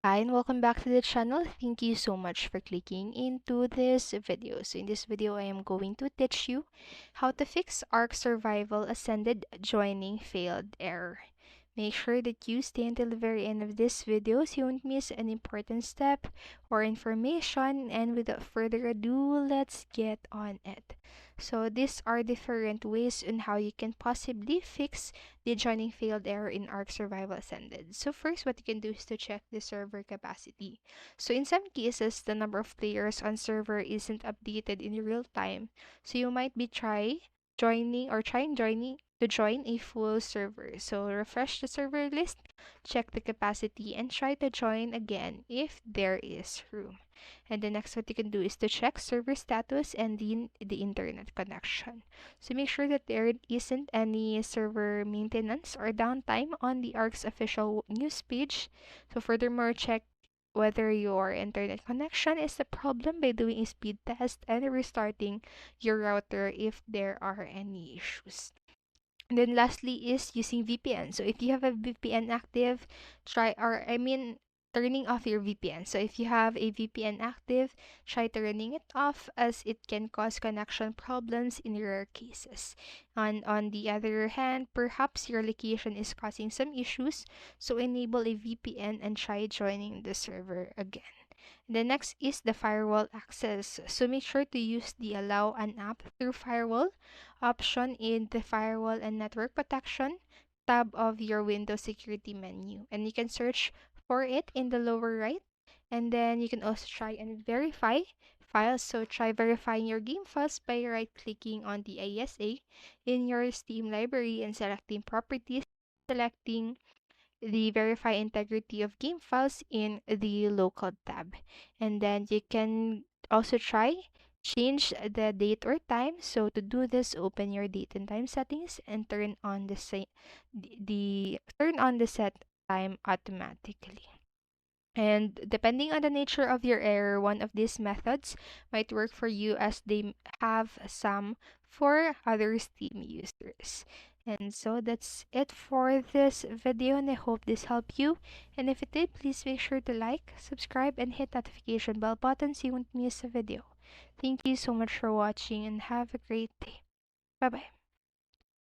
Hi and welcome back to the channel. Thank you so much for clicking into this video. So in this video, I am going to teach you how to fix ARK Survival Ascended Joining Failed Error. Make sure that you stay until the very end of this video so you won't miss an important step or information. And without further ado, let's get on it. So these are different ways on how you can possibly fix the joining failed error in ARK Survival Ascended. So first, what you can do is to check the server capacity. So in some cases, the number of players on server isn't updated in real time. So you might be trying joining to join a full server. So refresh the server list, check the capacity, and try to join again if there is room. And the next what you can do is to check server status and the internet connection. So make sure that there isn't any server maintenance or downtime on the ARK's official news page. So furthermore, check whether your internet connection is a problem by doing a speed test and restarting your router if there are any issues. And then lastly is using VPN. So if you have a VPN active, turning off your VPN. So if you have a VPN active, try turning it off as it can cause connection problems in rare cases. And on the other hand, perhaps your location is causing some issues, so enable a VPN and try joining the server again. The next is the firewall access. So make sure to use the allow an app through firewall option in the firewall and network protection tab of your Windows security menu. And you can search for it in the lower right. And then you can also try and verify files. So try verifying your game files by right clicking on the ISA in your Steam library and selecting properties, selecting the verify integrity of game files in the local tab. And then you can also try change the date or time. So to do this, open your date and time settings and turn on the set time automatically. And depending on the nature of your error, one of these methods might work for you as they have some for other Steam users. And so that's it for this video, and I hope this helped you. And if it did, please make sure to like, subscribe, and hit notification bell button so you won't miss a video. Thank you so much for watching and have a great day. Bye bye.